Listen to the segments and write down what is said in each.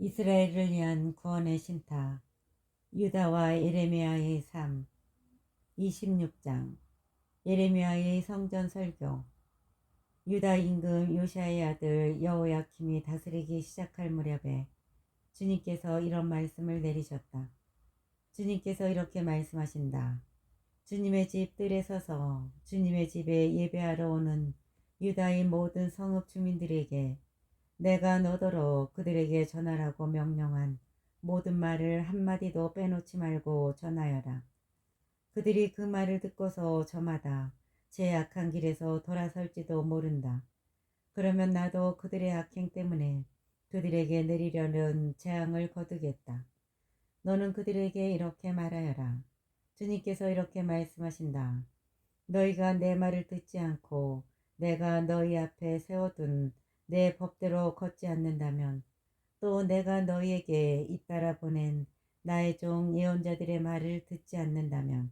이스라엘을 위한 구원의 신탁. 유다와 예레미야의 삶. 26장. 예레미야의 성전 설교. 유다 임금 요시야의 아들 여호야킴이 다스리기 시작할 무렵에 주님께서 이런 말씀을 내리셨다. 주님께서 이렇게 말씀하신다. 주님의 집 뜰에 서서 주님의 집에 예배하러 오는 유다의 모든 성읍 주민들에게 내가 너더러 그들에게 전하라고 명령한 모든 말을 한마디도 빼놓지 말고 전하여라. 그들이 그 말을 듣고서 저마다 제 악한 길에서 돌아설지도 모른다. 그러면 나도 그들의 악행 때문에 그들에게 내리려는 재앙을 거두겠다. 너는 그들에게 이렇게 말하여라. 주님께서 이렇게 말씀하신다. 너희가 내 말을 듣지 않고 내가 너희 앞에 세워둔 내 법대로 걷지 않는다면, 또 내가 너희에게 잇따라 보낸 나의 종 예언자들의 말을 듣지 않는다면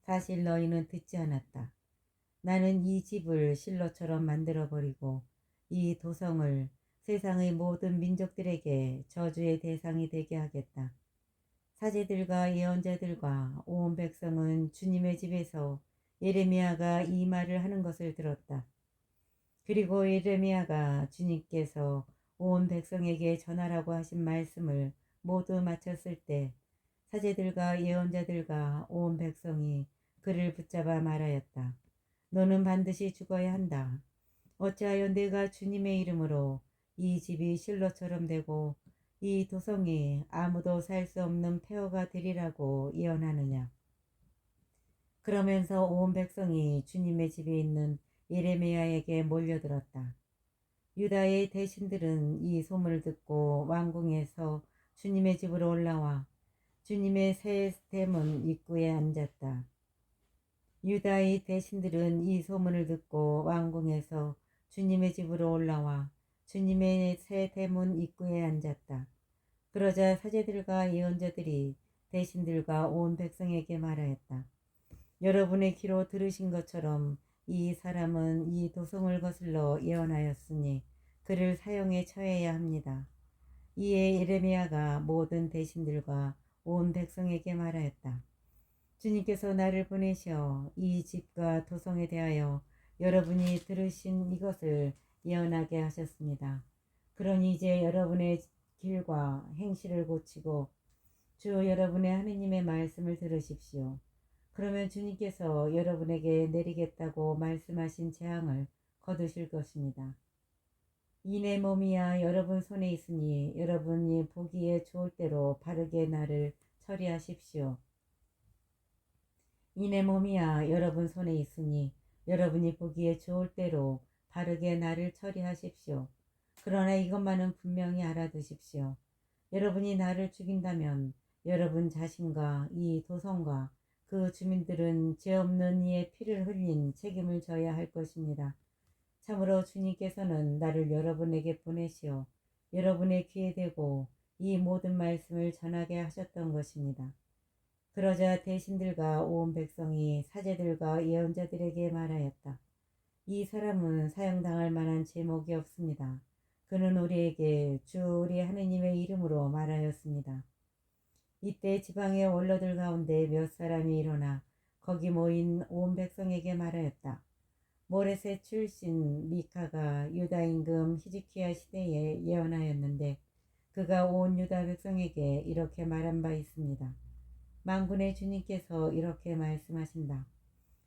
사실 너희는 듣지 않았다. 나는 이 집을 실로처럼 만들어버리고 이 도성을 세상의 모든 민족들에게 저주의 대상이 되게 하겠다. 사제들과 예언자들과 온 백성은 주님의 집에서 예레미야가 이 말을 하는 것을 들었다. 그리고 예레미야가 주님께서 온 백성에게 전하라고 하신 말씀을 모두 마쳤을 때 사제들과 예언자들과 온 백성이 그를 붙잡아 말하였다. 너는 반드시 죽어야 한다. 어찌하여 내가 주님의 이름으로 이 집이 실로처럼 되고 이 도성이 아무도 살 수 없는 폐허가 되리라고 예언하느냐. 그러면서 온 백성이 주님의 집에 있는 예레미야에게 몰려들었다. 유다의 대신들은 이 소문을 듣고 왕궁에서 주님의 집으로 올라와 주님의 새 대문 입구에 앉았다. 유다의 대신들은 이 소문을 듣고 왕궁에서 주님의 집으로 올라와 주님의 새 대문 입구에 앉았다. 그러자 사제들과 예언자들이 대신들과 온 백성에게 말하였다. 여러분의 귀로 들으신 것처럼 이 사람은 이 도성을 거슬러 예언하였으니 그를 사형에 처해야 합니다. 이에 예레미야가 모든 대신들과 온 백성에게 말하였다. 주님께서 나를 보내셔 이 집과 도성에 대하여 여러분이 들으신 이것을 예언하게 하셨습니다. 그러니 이제 여러분의 길과 행실을 고치고 주 여러분의 하느님의 말씀을 들으십시오. 그러면 주님께서 여러분에게 내리겠다고 말씀하신 재앙을 거두실 것입니다. 이 내 몸이야 여러분 손에 있으니 여러분이 보기에 좋을 대로 바르게 나를 처리하십시오. 이 내 몸이야 여러분 손에 있으니 여러분이 보기에 좋을 대로 바르게 나를 처리하십시오. 그러나 이것만은 분명히 알아두십시오. 여러분이 나를 죽인다면 여러분 자신과 이 도성과 그 주민들은 죄 없는 이의 피를 흘린 책임을 져야 할 것입니다. 참으로 주님께서는 나를 여러분에게 보내시어 여러분의 귀에 대고 이 모든 말씀을 전하게 하셨던 것입니다. 그러자 대신들과 온 백성이 사제들과 예언자들에게 말하였다. 이 사람은 사형당할 만한 제목이 없습니다. 그는 우리에게 주 우리 하느님의 이름으로 말하였습니다. 이때 지방의 원로들 가운데 몇 사람이 일어나 거기 모인 온 백성에게 말하였다. 모레셋 출신 미카가 유다 임금 히즈키야 시대에 예언하였는데 그가 온 유다 백성에게 이렇게 말한 바 있습니다. 만군의 주님께서 이렇게 말씀하신다.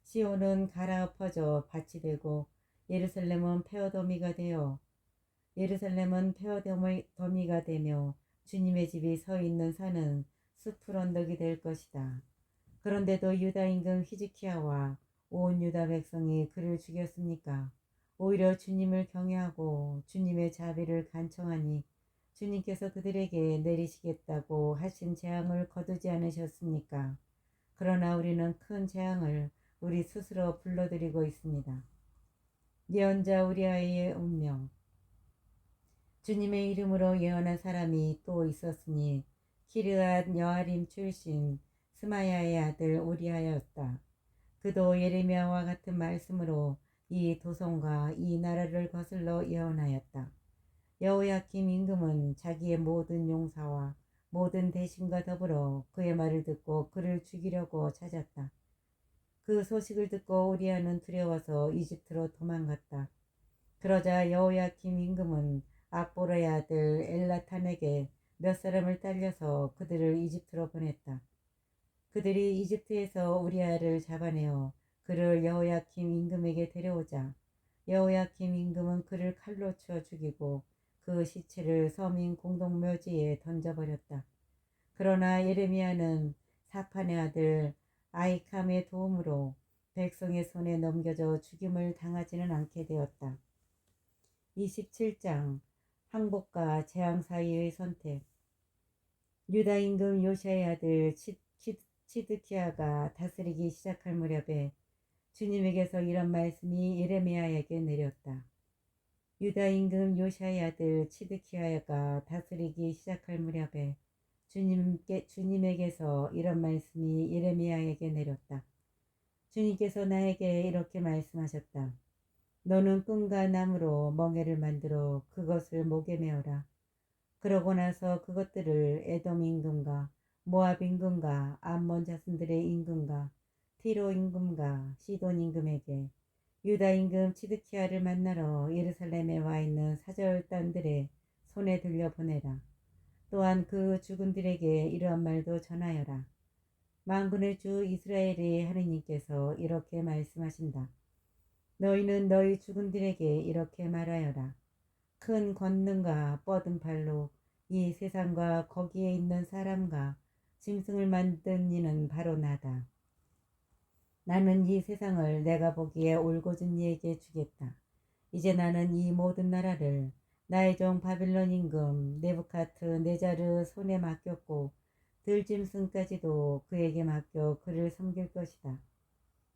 시온은 갈아엎어져 밭이 되고 예루살렘은 폐허더미가 되어 폐허더미가 되며 주님의 집이 서 있는 산은 숲풀 언덕이 될 것이다. 그런데도 유다 임금 히즈키야와 온 유다 백성이 그를 죽였습니까? 오히려 주님을 경외하고 주님의 자비를 간청하니 주님께서 그들에게 내리시겠다고 하신 재앙을 거두지 않으셨습니까? 그러나 우리는 큰 재앙을 우리 스스로 불러들이고 있습니다. 예언자 우리아의 운명. 주님의 이름으로 예언한 사람이 또 있었으니 키르앗 여아림 출신 스마야의 아들 우리아였다. 그도 예레미야와 같은 말씀으로 이 도성과 이 나라를 거슬러 예언하였다. 여호야김 임금은 자기의 모든 용사와 모든 대신과 더불어 그의 말을 듣고 그를 죽이려고 찾았다. 그 소식을 듣고 우리아는 두려워서 이집트로 도망갔다. 그러자 여호야김 임금은 악보라의 아들 엘라탄에게 몇 사람을 딸려서 그들을 이집트로 보냈다. 그들이 이집트에서 우리아를 잡아내어 그를 여호야김 임금에게 데려오자 여호야김 임금은 그를 칼로 쳐 죽이고 그 시체를 서민 공동묘지에 던져버렸다. 그러나 예레미야는 사판의 아들 아이캄의 도움으로 백성의 손에 넘겨져 죽임을 당하지는 않게 되었다. 27장 항복과 재앙 사이의 선택. 유다 임금 요시아의 아들 치드키야가 다스리기 시작할 무렵에 주님에게서 이런 말씀이 예레미야에게 내렸다. 유다 임금 요시아의 아들 치드키야가 다스리기 시작할 무렵에 주님에게서 이런 말씀이 예레미야에게 내렸다. 주님께서 나에게 이렇게 말씀하셨다. 너는 끈과 나무로 멍에를 만들어 그것을 목에 메어라. 그러고 나서 그것들을 에돔 임금과 모압 임금과 암몬 자손들의 임금과 티로 임금과 시돈 임금에게 유다 임금 치드키야를 만나러 예루살렘에 와 있는 사절단들의 손에 들려 보내라. 또한 그 죽은들에게 이러한 말도 전하여라. 만군의 주 이스라엘의 하느님께서 이렇게 말씀하신다. 너희는 너희 죽은들에게 이렇게 말하여라. 큰 권능과 뻗은 팔로 이 세상과 거기에 있는 사람과 짐승을 만든 이는 바로 나다. 나는 이 세상을 내가 보기에 올곧은 이에게 주겠다. 이제 나는 이 모든 나라를 나의 종 바빌론 임금 네부카드네자르 손에 맡겼고 들짐승까지도 그에게 맡겨 그를 섬길 것이다.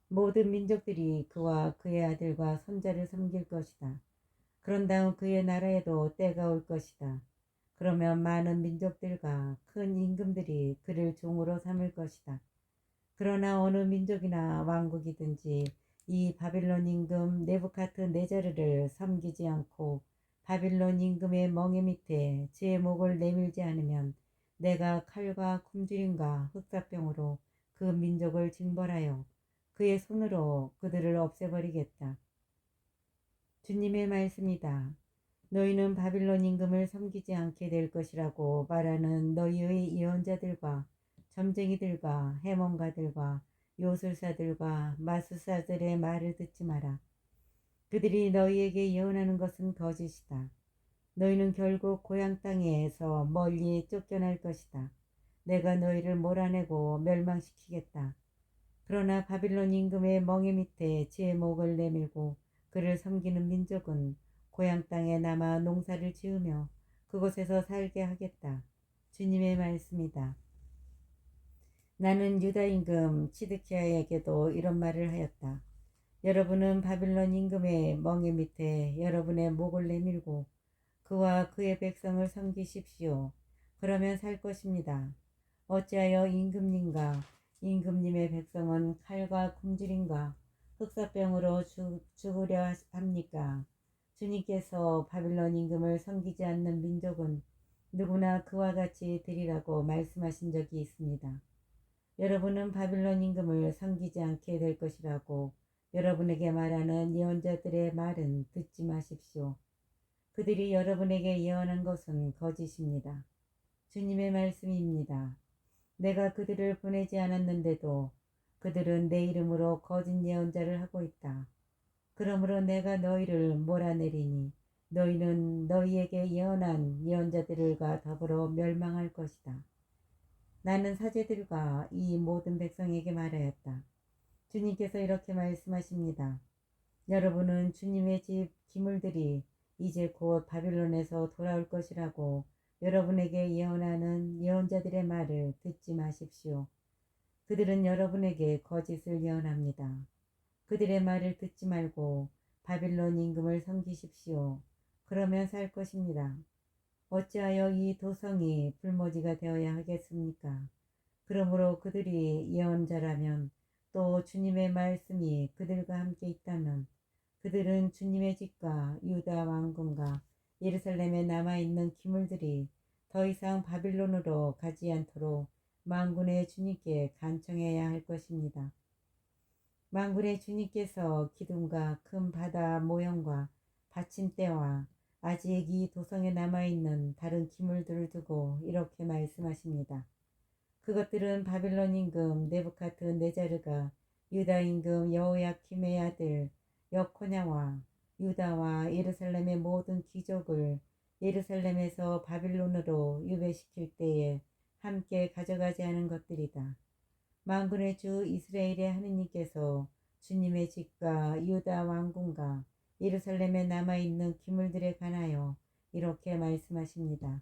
모든 민족들이 그와 그의 아들과 손자를 섬길 것이다. 그런 다음 그의 나라에도 때가 올 것이다. 그러면 많은 민족들과 큰 임금들이 그를 종으로 삼을 것이다. 그러나 어느 민족이나 왕국이든지 이 바빌론 임금 네부카드네자르를 섬기지 않고 바빌론 임금의 멍에 밑에 제 목을 내밀지 않으면 내가 칼과 굶주림과 흑사병으로 그 민족을 징벌하여 그의 손으로 그들을 없애버리겠다. 주님의 말씀이다. 너희는 바빌론 임금을 섬기지 않게 될 것이라고 말하는 너희의 예언자들과 점쟁이들과 해몽가들과 요술사들과 마술사들의 말을 듣지 마라. 그들이 너희에게 예언하는 것은 거짓이다. 너희는 결국 고향 땅에서 멀리 쫓겨날 것이다. 내가 너희를 몰아내고 멸망시키겠다. 그러나 바빌론 임금의 멍에 밑에 제 목을 내밀고 그를 섬기는 민족은 고향 땅에 남아 농사를 지으며 그곳에서 살게 하겠다. 주님의 말씀이다. 나는 유다 임금 치드키야에게도 이런 말을 하였다. 여러분은 바빌론 임금의 멍에 밑에 여러분의 목을 내밀고 그와 그의 백성을 섬기십시오. 그러면 살 것입니다. 어찌하여 임금님과 임금님의 백성은 칼과 굶주림과 흑사병으로 죽으려 합니까? 주님께서 바빌론 임금을 섬기지 않는 민족은 누구나 그와 같이 되리라고 말씀하신 적이 있습니다. 여러분은 바빌론 임금을 섬기지 않게 될 것이라고 여러분에게 말하는 예언자들의 말은 듣지 마십시오. 그들이 여러분에게 예언한 것은 거짓입니다. 주님의 말씀입니다. 내가 그들을 보내지 않았는데도 그들은 내 이름으로 거짓 예언자를 하고 있다. 그러므로 내가 너희를 몰아내리니 너희는 너희에게 예언한 예언자들과 더불어 멸망할 것이다. 나는 사제들과 이 모든 백성에게 말하였다. 주님께서 이렇게 말씀하십니다. 여러분은 주님의 집 기물들이 이제 곧 바빌론에서 돌아올 것이라고 여러분에게 예언하는 예언자들의 말을 듣지 마십시오. 그들은 여러분에게 거짓을 예언합니다. 그들의 말을 듣지 말고 바빌론 임금을 섬기십시오. 그러면 살 것입니다. 어찌하여 이 도성이 불모지가 되어야 하겠습니까? 그러므로 그들이 예언자라면 또 주님의 말씀이 그들과 함께 있다면 그들은 주님의 집과 유다 왕궁과 예루살렘에 남아있는 기물들이 더 이상 바빌론으로 가지 않도록 만군의 주님께 간청해야 할 것입니다. 만군의 주님께서 기둥과 큰 바다 모형과 받침대와 아직 이 도성에 남아있는 다른 기물들을 두고 이렇게 말씀하십니다. 그것들은 바빌론 임금 네부카드네자르가 유다 임금 여호야킴의 아들 여코냐와 유다와 예루살렘의 모든 귀족을 예루살렘에서 바빌론으로 유배시킬 때에 함께 가져가지 않은 것들이다. 만군의 주 이스라엘의 하느님께서 주님의 집과 유다 왕궁과 예루살렘에 남아있는 기물들에 관하여 이렇게 말씀하십니다.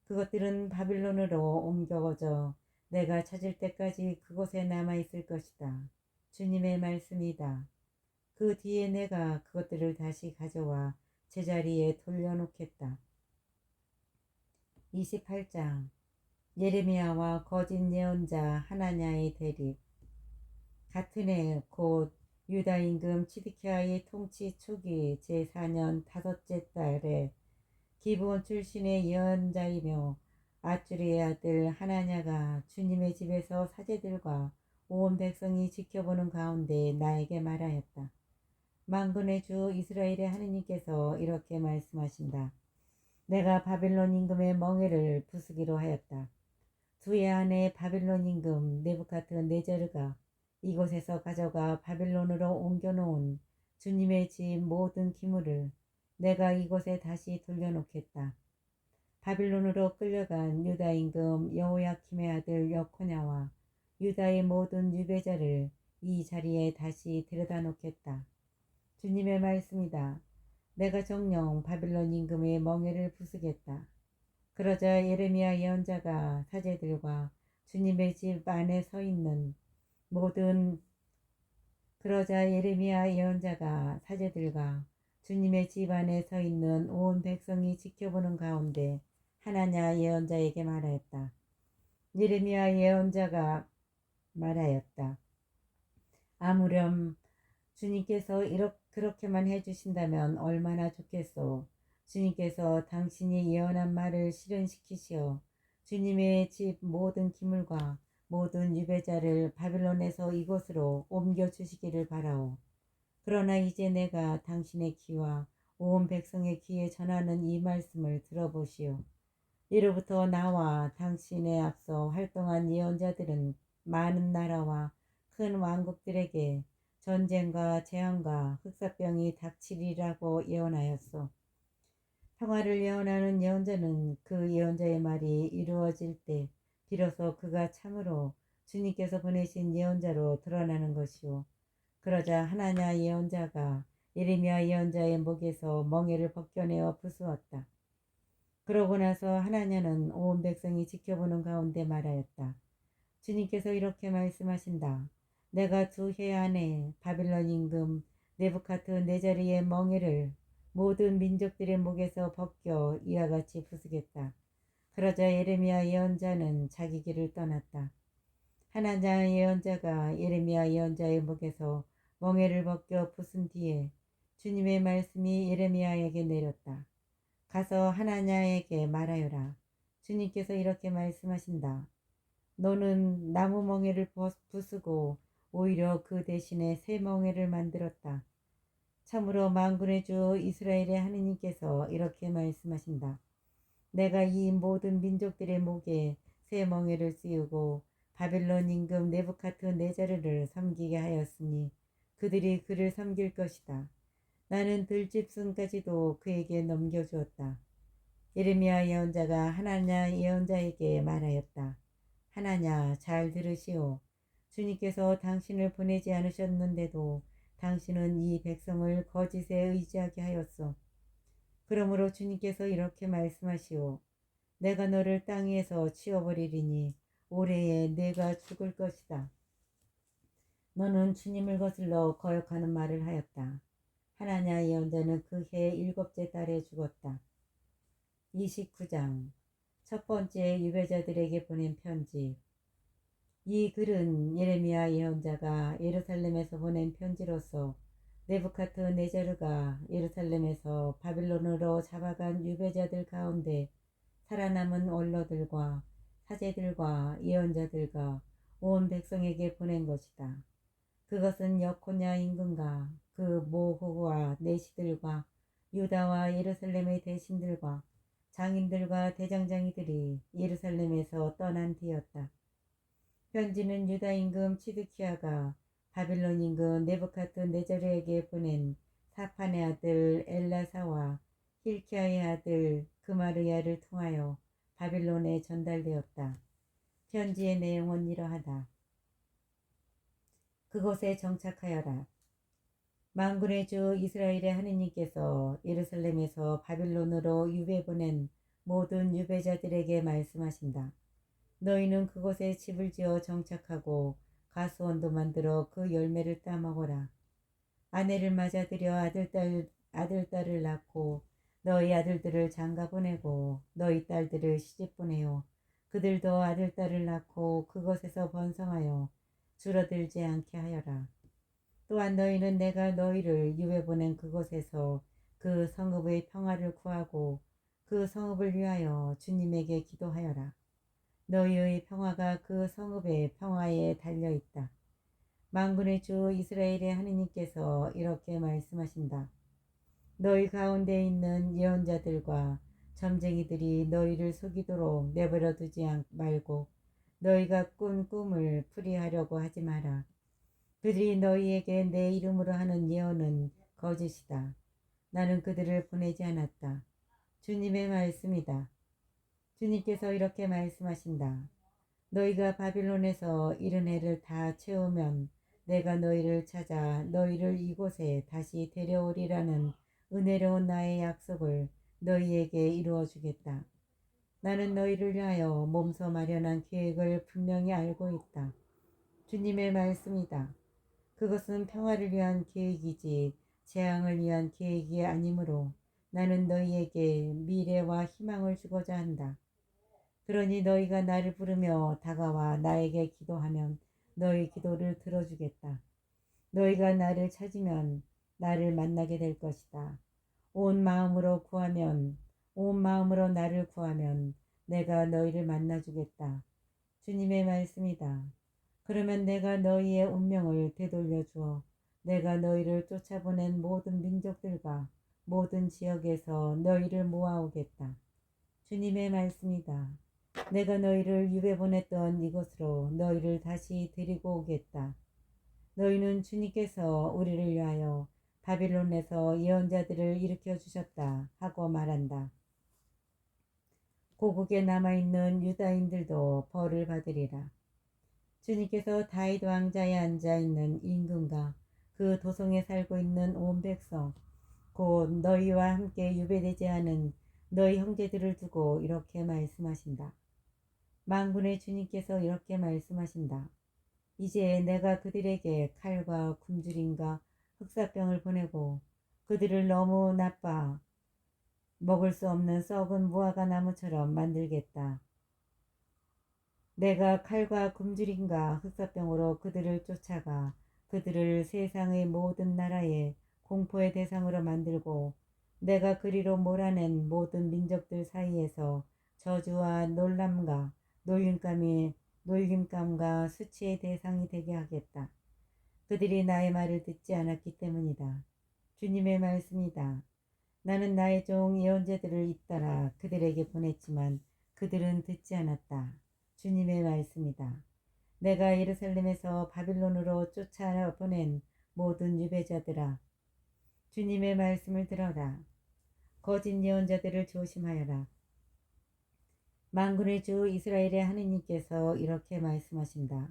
그것들은 바빌론으로 옮겨져 내가 찾을 때까지 그곳에 남아있을 것이다. 주님의 말씀이다. 그 뒤에 내가 그것들을 다시 가져와 제자리에 돌려놓겠다. 28장 예레미야와 거짓 예언자 하나냐의 대립. 같은 해 곧 유다 임금 치드키야의 통치 초기 제4년 다섯째 달에 기브온 출신의 예언자이며 아주리의 아들 하나냐가 주님의 집에서 사제들과 온 백성이 지켜보는 가운데 나에게 말하였다. 만군의 주 이스라엘의 하느님께서 이렇게 말씀하신다. 내가 바빌론 임금의 멍에를 부수기로 하였다. 두 해 안에 바빌론 임금 네부카드네자르가 이곳에서 가져가 바빌론으로 옮겨놓은 주님의 집 모든 기물을 내가 이곳에 다시 돌려놓겠다. 바빌론으로 끌려간 유다 임금 여호야킴의 아들 여코냐와 유다의 모든 유배자를 이 자리에 다시 데려다 놓겠다. 주님의 말씀이다. 내가 정녕 바빌론 임금의 멍에를 부수겠다. 그러자 예레미야 예언자가 사제들과 주님의 집 안에 서 있는 모든 예레미야 예언자가 사제들과 주님의 집 안에 서 있는 온 백성이 지켜보는 가운데 하나냐 예언자에게 말하였다. 예레미야 예언자가 말하였다. 아무렴 주님께서 그렇게만 해주신다면 얼마나 좋겠소. 주님께서 당신이 예언한 말을 실현시키시어 주님의 집 모든 기물과 모든 유배자를 바빌론에서 이곳으로 옮겨주시기를 바라오. 그러나 이제 내가 당신의 귀와 온 백성의 귀에 전하는 이 말씀을 들어보시오. 이로부터 나와 당신에 앞서 활동한 예언자들은 많은 나라와 큰 왕국들에게 전쟁과 재앙과 흑사병이 닥치리라고 예언하였소. 평화를 예언하는 예언자는 그 예언자의 말이 이루어질 때 비로소 그가 참으로 주님께서 보내신 예언자로 드러나는 것이오. 그러자 하나냐 예언자가 예레미야 예언자의 목에서 멍에를 벗겨내어 부수었다. 그러고 나서 하나냐는 온 백성이 지켜보는 가운데 말하였다. 주님께서 이렇게 말씀하신다. 내가 두 해 안에 바빌론 임금 네부카드네자르의 멍에를 모든 민족들의 목에서 벗겨 이와 같이 부수겠다. 그러자 예레미야 예언자는 자기 길을 떠났다. 하나냐 예언자가 예레미야 예언자의 목에서 멍에를 벗겨 부순 뒤에 주님의 말씀이 예레미야에게 내렸다. 가서 하나냐에게 말하여라. 주님께서 이렇게 말씀하신다. 너는 나무 멍에를 부수고 오히려 그 대신에 새 멍에를 만들었다. 참으로 만군의 주 이스라엘의 하느님께서 이렇게 말씀하신다. 내가 이 모든 민족들의 목에 새 멍에를 씌우고 바빌론 임금 네부카드네자르를 섬기게 하였으니 그들이 그를 섬길 것이다. 나는 들짐승까지도 그에게 넘겨주었다. 예레미야 예언자가 하나냐 예언자에게 말하였다. 하나냐 잘 들으시오. 주님께서 당신을 보내지 않으셨는데도 당신은 이 백성을 거짓에 의지하게 하였소. 그러므로 주님께서 이렇게 말씀하시오. 내가 너를 땅 위에서 치워버리리니 올해에 내가 죽을 것이다. 너는 주님을 거슬러 거역하는 말을 하였다. 하나냐 예언자는 그 해 7째 달에 죽었다. 29장 첫 번째 유배자들에게 보낸 편지. 이 글은 예레미야 예언자가 예루살렘에서 보낸 편지로서 네부카드네자르가 예루살렘에서 바빌론으로 잡아간 유배자들 가운데 살아남은 원로들과 사제들과 예언자들과 온 백성에게 보낸 것이다. 그것은 여코냐 임금과 그 모호와 내시들과 유다와 예루살렘의 대신들과 장인들과 대장장이들이 예루살렘에서 떠난 뒤였다. 편지는 유다 임금 치드키야가 바빌론 임금 네부카드네자르에게 보낸 사판의 아들 엘라사와 힐키야의 아들 그마르야를 통하여 바빌론에 전달되었다. 편지의 내용은 이러하다. 그곳에 정착하여라. 만군의 주 이스라엘의 하느님께서 예루살렘에서 바빌론으로 유배 보낸 모든 유배자들에게 말씀하신다. 너희는 그곳에 집을 지어 정착하고 가수원도 만들어 그 열매를 따먹어라. 아내를 맞아들여 아들딸을 낳고 너희 아들들을 장가 보내고 너희 딸들을 시집 보내요. 그들도 아들딸을 낳고 그곳에서 번성하여 줄어들지 않게 하여라. 또한 너희는 내가 너희를 유배 보낸 그곳에서 그 성읍의 평화를 구하고 그 성읍을 위하여 주님에게 기도하여라. 너희의 평화가 그 성읍의 평화에 달려있다. 만군의 주 이스라엘의 하느님께서 이렇게 말씀하신다. 너희 가운데 있는 예언자들과 점쟁이들이 너희를 속이도록 내버려 두지 말고 너희가 꾼 꿈을 풀이하려고 하지 마라. 그들이 너희에게 내 이름으로 하는 예언은 거짓이다. 나는 그들을 보내지 않았다. 주님의 말씀이다. 주님께서 이렇게 말씀하신다. 너희가 바빌론에서 이른 해를 다 채우면 내가 너희를 찾아 너희를 이곳에 다시 데려오리라는 은혜로운 나의 약속을 너희에게 이루어 주겠다. 나는 너희를 위하여 몸소 마련한 계획을 분명히 알고 있다. 주님의 말씀이다. 그것은 평화를 위한 계획이지 재앙을 위한 계획이 아니므로 나는 너희에게 미래와 희망을 주고자 한다. 그러니 너희가 나를 부르며 다가와 나에게 기도하면 너희 기도를 들어주겠다. 너희가 나를 찾으면 나를 만나게 될 것이다. 온 마음으로 나를 구하면 내가 너희를 만나주겠다. 주님의 말씀이다. 그러면 내가 너희의 운명을 되돌려 주어 내가 너희를 쫓아보낸 모든 민족들과 모든 지역에서 너희를 모아오겠다. 주님의 말씀이다. 내가 너희를 유배 보냈던 이곳으로 너희를 다시 데리고 오겠다. 너희는 주님께서 우리를 위하여 바빌론에서 예언자들을 일으켜 주셨다 하고 말한다. 고국에 남아있는 유다인들도 벌을 받으리라. 주님께서 다윗 왕자에 앉아있는 임금과 그 도성에 살고 있는 온 백성 곧 너희와 함께 유배되지 않은 너희 형제들을 두고 이렇게 말씀하신다. 만군의 주님께서 이렇게 말씀하신다. 이제 내가 그들에게 칼과 굶주림과 흑사병을 보내고 그들을 너무 나빠 먹을 수 없는 썩은 무화과 나무처럼 만들겠다. 내가 칼과 굶주림과 흑사병으로 그들을 쫓아가 그들을 세상의 모든 나라에 공포의 대상으로 만들고 내가 그리로 몰아낸 모든 민족들 사이에서 저주와 놀림감과 수치의 대상이 되게 하겠다. 그들이 나의 말을 듣지 않았기 때문이다. 주님의 말씀이다. 나는 나의 종 예언자들을 잇따라 그들에게 보냈지만 그들은 듣지 않았다. 주님의 말씀이다. 내가 예루살렘에서 바빌론으로 쫓아보낸 모든 유배자들아, 주님의 말씀을 들어라. 거짓 예언자들을 조심하여라. 만군의 주 이스라엘의 하느님께서 이렇게 말씀하신다.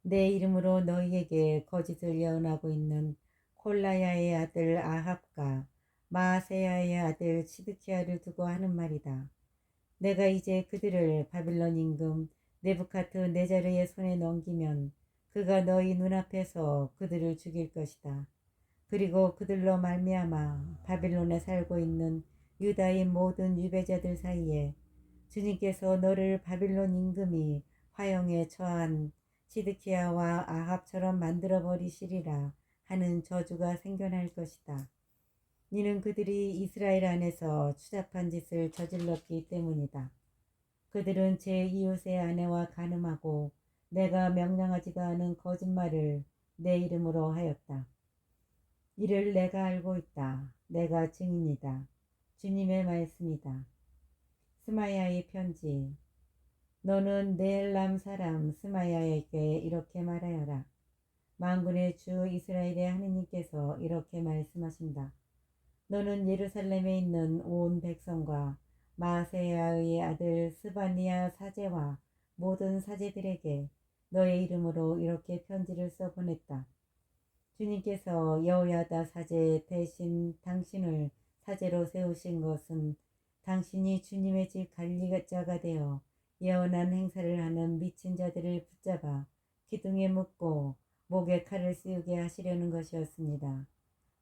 내 이름으로 너희에게 거짓을 예언하고 있는 콜라야의 아들 아합과 마아세야의 아들 시드키야를 두고 하는 말이다. 내가 이제 그들을 바빌론 임금 네부카드네자르의 손에 넘기면 그가 너희 눈앞에서 그들을 죽일 것이다. 그리고 그들로 말미암아 바빌론에 살고 있는 유다인 모든 유배자들 사이에 주님께서 너를 바빌론 임금이 화형에 처한 시드키야와 아합처럼 만들어 버리시리라 하는 저주가 생겨날 것이다. 이는 그들이 이스라엘 안에서 추잡한 짓을 저질렀기 때문이다. 그들은 제 이웃의 아내와 간음하고 내가 명령하지도 않은 거짓말을 내 이름으로 하였다. 이를 내가 알고 있다. 내가 증인이다. 주님의 말씀이다. 스마야의 편지. 너는 네엘람 사람 스마야에게 이렇게 말하여라. 만군의 주 이스라엘의 하느님께서 이렇게 말씀하신다. 너는 예루살렘에 있는 온 백성과 마세야의 아들 스바니아 사제와 모든 사제들에게 너의 이름으로 이렇게 편지를 써보냈다. 주님께서 여호야다 사제 대신 당신을 사제로 세우신 것은 당신이 주님의 집 관리자가 되어 예언한 행사를 하는 미친 자들을 붙잡아 기둥에 묶고 목에 칼을 씌우게 하시려는 것이었습니다.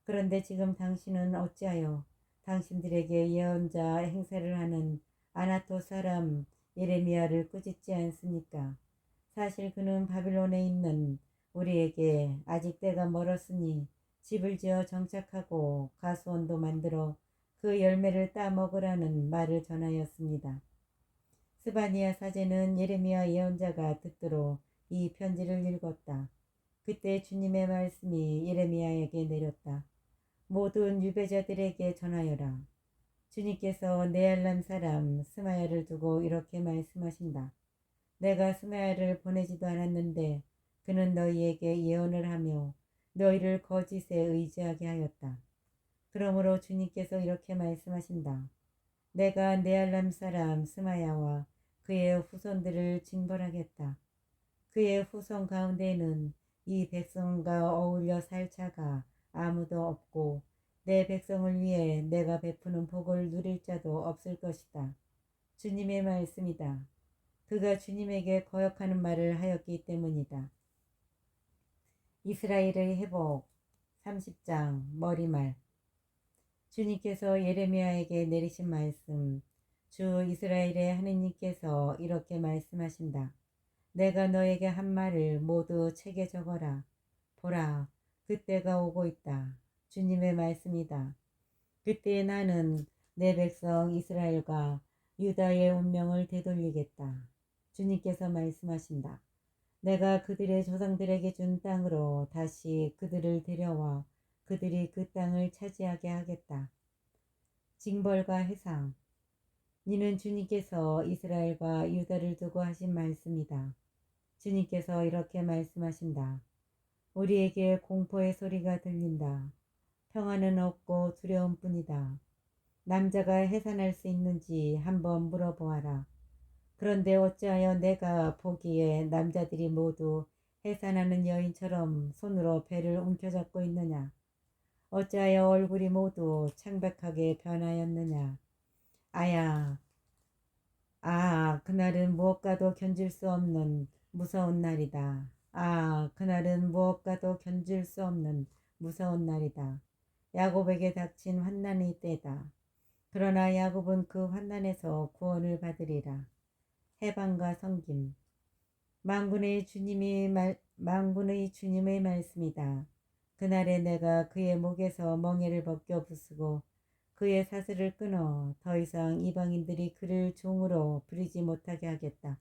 그런데 지금 당신은 어찌하여 당신들에게 예언자 행세를 하는 아나토 사람 예레미야를 꾸짖지 않습니까? 사실 그는 바빌론에 있는 우리에게 아직 때가 멀었으니 집을 지어 정착하고 가수원도 만들어 그 열매를 따먹으라는 말을 전하였습니다. 스바니아 사제는 예레미야 예언자가 듣도록 이 편지를 읽었다. 그때 주님의 말씀이 예레미야에게 내렸다. 모든 유배자들에게 전하여라. 주님께서 네알람 사람 스마야를 두고 이렇게 말씀하신다. 내가 스마야를 보내지도 않았는데 그는 너희에게 예언을 하며 너희를 거짓에 의지하게 하였다. 그러므로 주님께서 이렇게 말씀하신다. 내가 네알람 사람 스마야와 그의 후손들을 징벌하겠다. 그의 후손 가운데에는 이 백성과 어울려 살 자가 아무도 없고 내 백성을 위해 내가 베푸는 복을 누릴 자도 없을 것이다. 주님의 말씀이다. 그가 주님에게 거역하는 말을 하였기 때문이다. 이스라엘의 회복 30장 머리말. 주님께서 예레미야에게 내리신 말씀. 주 이스라엘의 하느님께서 이렇게 말씀하신다. 내가 너에게 한 말을 모두 책에 적어라. 보라, 그때가 오고 있다. 주님의 말씀이다. 그때 나는 내 백성 이스라엘과 유다의 운명을 되돌리겠다. 주님께서 말씀하신다. 내가 그들의 조상들에게 준 땅으로 다시 그들을 데려와 그들이 그 땅을 차지하게 하겠다. 징벌과 해상. 이는 주님께서 이스라엘과 유다를 두고 하신 말씀이다. 주님께서 이렇게 말씀하신다. 우리에게 공포의 소리가 들린다. 평화는 없고 두려움뿐이다. 남자가 해산할 수 있는지 한번 물어보아라. 그런데 어찌하여 내가 보기에 남자들이 모두 해산하는 여인처럼 손으로 배를 움켜잡고 있느냐? 어찌하여 얼굴이 모두 창백하게 변하였느냐? 아야, 그날은 무엇과도 견질 수 없는 무서운 날이다. 그날은 무엇과도 견질 수 없는 무서운 날이다. 야곱에게 닥친 환난의 때다. 그러나 야곱은 그 환난에서 구원을 받으리라. 해방과 섬김. 만군의 주님의 말씀이다. 그날에 내가 그의 목에서 멍에를 벗겨 부수고 그의 사슬을 끊어 더 이상 이방인들이 그를 종으로 부리지 못하게 하겠다.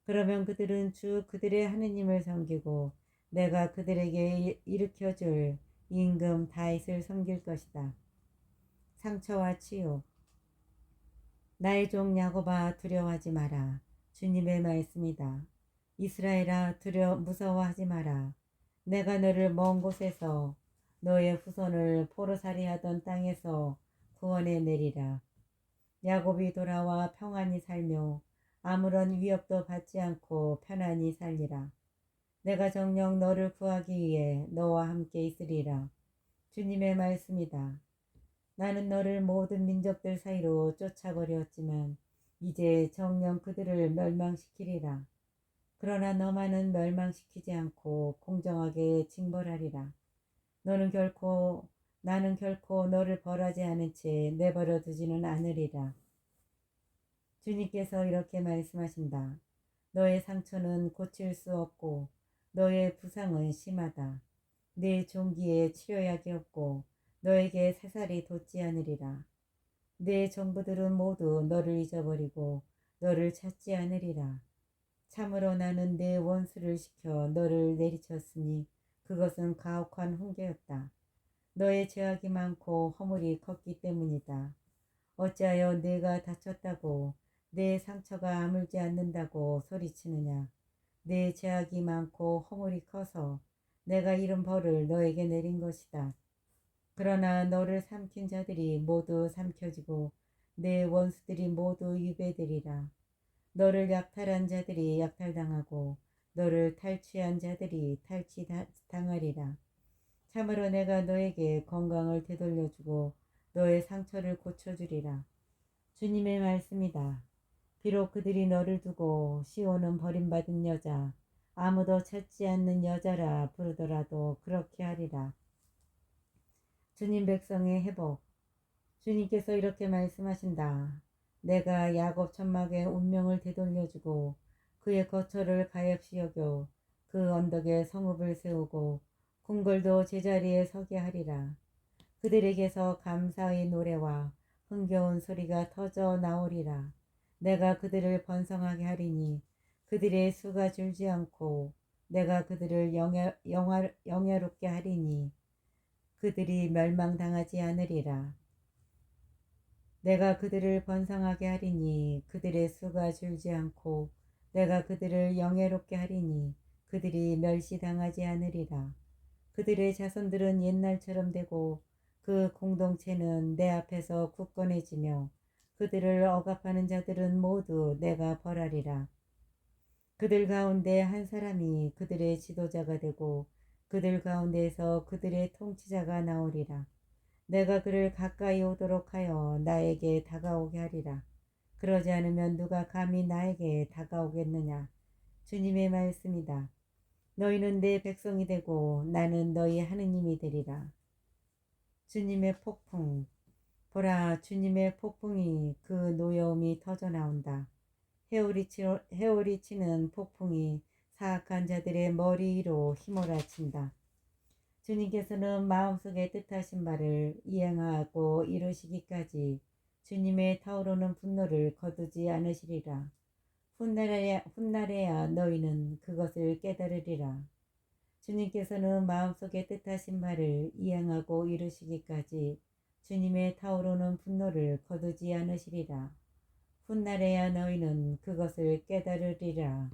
그러면 그들은 주 그들의 하느님을 섬기고 내가 그들에게 일으켜줄 임금 다윗을 섬길 것이다. 상처와 치유. 나의 종 야곱아 두려워하지 마라. 주님의 말씀이다. 이스라엘아 무서워하지 마라. 내가 너를 먼 곳에서 너의 후손을 포로살이 하던 땅에서 구원해 내리라. 야곱이 돌아와 평안히 살며 아무런 위협도 받지 않고 편안히 살리라. 내가 정녕 너를 구하기 위해 너와 함께 있으리라. 주님의 말씀이다. 나는 너를 모든 민족들 사이로 쫓아버렸지만 이제 정녕 그들을 멸망시키리라. 그러나 너만은 멸망시키지 않고 공정하게 징벌하리라. 나는 결코 너를 벌하지 않은 채 내버려 두지는 않으리라. 주님께서 이렇게 말씀하신다. 너의 상처는 고칠 수 없고 너의 부상은 심하다. 내 종기에 치료약이 없고 너에게 새살이 돋지 않으리라. 내 종부들은 모두 너를 잊어버리고 너를 찾지 않으리라. 참으로 나는 내 원수를 시켜 너를 내리쳤으니 그것은 가혹한 훈계였다. 너의 죄악이 많고 허물이 컸기 때문이다. 어찌하여 내가 다쳤다고 내 상처가 아물지 않는다고 소리치느냐. 내 죄악이 많고 허물이 커서 내가 이런 벌을 너에게 내린 것이다. 그러나 너를 삼킨 자들이 모두 삼켜지고 내 원수들이 모두 유배되리라. 너를 약탈한 자들이 약탈당하고 너를 탈취한 자들이 탈취당하리라. 참으로 내가 너에게 건강을 되돌려주고 너의 상처를 고쳐주리라. 주님의 말씀이다. 비록 그들이 너를 두고 시온은 버림받은 여자, 아무도 찾지 않는 여자라 부르더라도 그렇게 하리라. 주님 백성의 회복. 주님께서 이렇게 말씀하신다. 내가 야곱 천막의 운명을 되돌려주고 그의 거처를 가엾이 여겨 그 언덕에 성읍을 세우고 궁궐도 제자리에 서게 하리라. 그들에게서 감사의 노래와 흥겨운 소리가 터져 나오리라. 내가 그들을 번성하게 하리니 그들의 수가 줄지 않고 내가 그들을 영화롭게 하리니 그들이 멸망당하지 않으리라. 내가 그들을 번성하게 하리니 그들의 수가 줄지 않고 내가 그들을 영예롭게 하리니 그들이 멸시당하지 않으리라. 그들의 자손들은 옛날처럼 되고 그 공동체는 내 앞에서 굳건해지며 그들을 억압하는 자들은 모두 내가 벌하리라. 그들 가운데 한 사람이 그들의 지도자가 되고 그들 가운데에서 그들의 통치자가 나오리라. 내가 그를 가까이 오도록 하여 나에게 다가오게 하리라. 그러지 않으면 누가 감히 나에게 다가오겠느냐. 주님의 말씀이다. 너희는 내 백성이 되고 나는 너희 하느님이 되리라. 주님의 폭풍. 보라, 주님의 폭풍이 그 노여움이 터져 나온다. 헤오리치는 폭풍이 사악한 자들의 머리 위로 휘몰아친다. 주님께서는 마음속에 뜻하신 바를 이행하고 이루시기까지 주님의 타오르는 분노를 거두지 않으시리라. 훗날에야 너희는 그것을 깨달으리라. 주님께서는 마음속에 뜻하신 바를 이행하고 이루시기까지 주님의 타오르는 분노를 거두지 않으시리라. 훗날에야 너희는 그것을 깨달으리라.